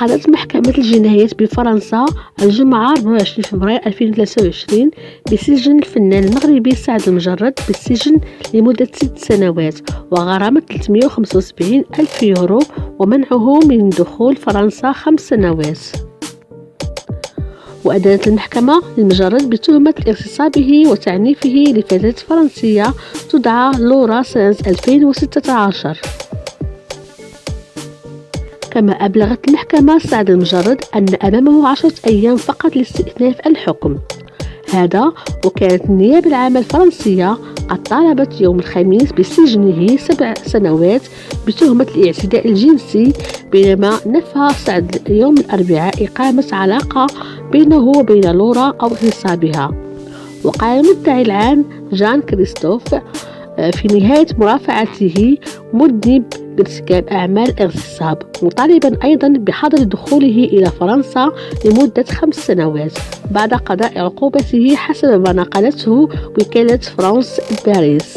قضت محكمة الجنايات بفرنسا الجمعة 24 فبراير 2023 بسجن الفنان المغربي سعد المجرد بالسجن لمدة 6 سنوات وغرامة 375 ألف يورو ومنعه من دخول فرنسا 5 سنوات. وأدانت المحكمة المجرد بتهمة اغتصابه وتعنيفه لفتاة فرنسية تدعى لورا سنة 2016. كما أبلغت المحكمة سعد المجرد أن أمامه 10 أيام فقط لاستئناف الحكم هذا، وكانت النيابة العامة الفرنسية قد طالبت يوم الخميس بسجنه 7 سنوات بتهمة الاعتداء الجنسي، بينما نفى سعد يوم الأربعاء إقامة علاقة بينه وبين لورا أو اغتصابها. وقال المدعي العام جان كريستوف في نهاية مرافعته مذنب بارتكاب أعمال اغتصاب، مطالبا أيضا بحظر دخوله إلى فرنسا لمدة 5 سنوات بعد قضاء عقوبته حسب ما نقلته وكالة فرانس باريس.